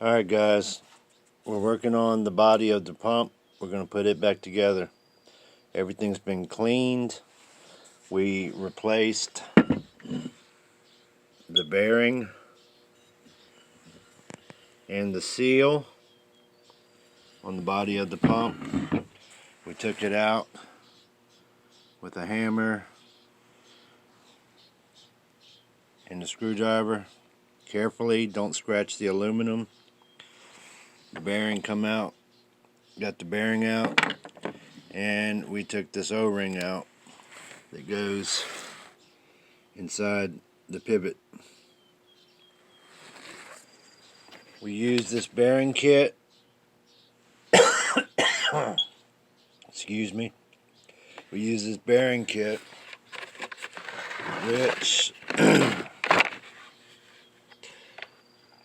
Alright guys, we're working on the body of the pump. We're going to put it back together. Everything's been cleaned. We replaced the bearing and the seal on the body of the pump. We took it out with a hammer and a screwdriver. Carefully, don't scratch the aluminum. The bearing come out. Got the bearing out, and we took this O-ring out that goes inside the pivot. We use this bearing kit. Excuse me. We use this bearing kit,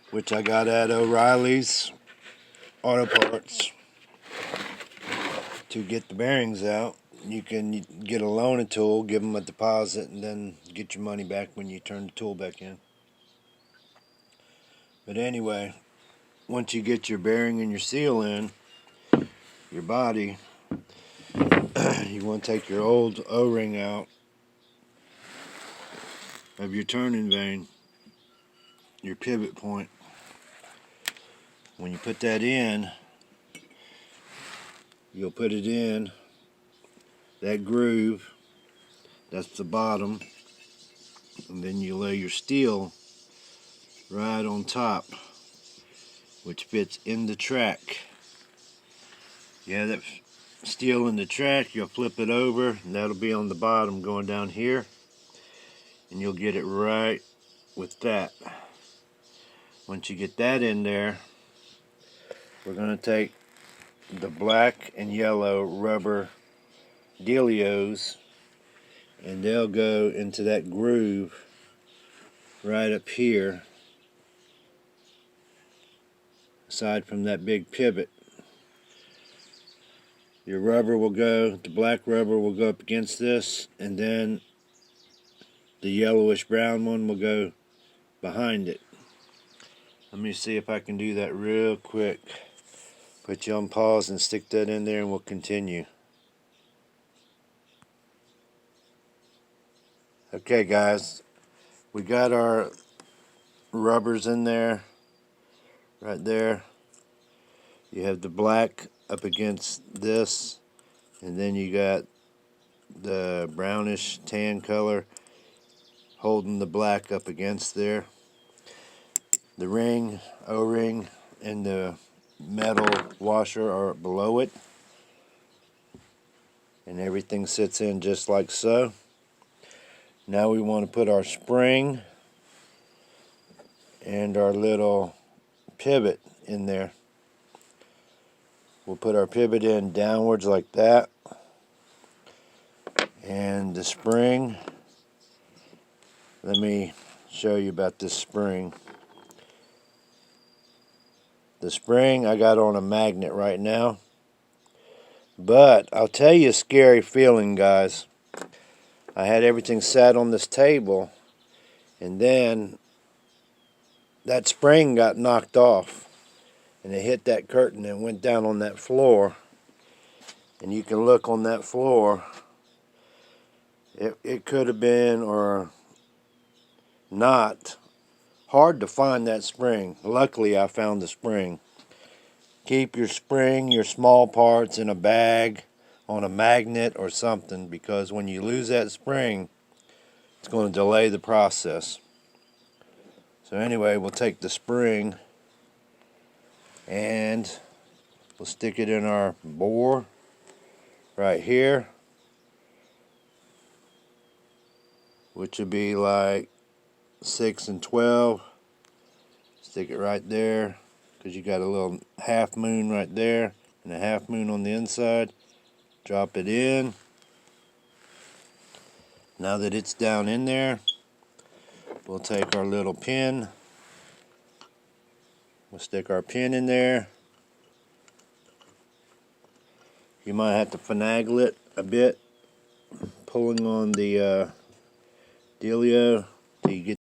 which I got at O'Reilly's Auto Parts to get the bearings out. You can get a loaner tool, give them a deposit, and then get your money back when you turn the tool back in. But anyway, once you get your bearing and your seal in your body, you want to take your old O-ring out of your turning vane, your pivot point. When you put that in, you'll put it in that groove. That's the bottom, and then you lay your steel right on top, which fits in the track. Yeah, that steel in the track, you'll flip it over, and that'll be on the bottom going down here, and you'll get it right with that. Once you get that in there, we're going to take the black and yellow rubber dealios, and they'll go into that groove right up here, aside from that big pivot. Your rubber will go, the black rubber will go up against this, and then the yellowish brown one will go behind it. Let me see if I can do that real quick. Put you on pause and stick that in there, and we'll continue. Okay guys, we got our rubbers in there, right there. You have the black up against this, and then you got the brownish tan color holding the black up against there. The ring, O-ring, and the metal washer are below it, and everything sits in just like so. Now we want to put our spring and our little pivot in there. We'll put our pivot in downwards like that, and the spring, let me show you about this spring. The spring I got on a magnet right now, but I'll tell you a scary feeling, guys. I had everything sat on this table, and then that spring got knocked off, and it hit that curtain and went down on that floor. And you can look on that floor. It could have been, or not, hard to find that spring. Luckily, I found the spring. Keep your spring, your small parts, in a bag on a magnet or something, because when you lose that spring, it's going to delay the process. So anyway, we'll take the spring and we'll stick it in our bore right here, which would be like 6 and 12. Stick it right there, because you got a little half moon right there and a half moon on the inside. Drop it in. Now that it's down in there, we'll take our little pin. We'll stick our pin in there. You might have to finagle it a bit, pulling on the dealio till you get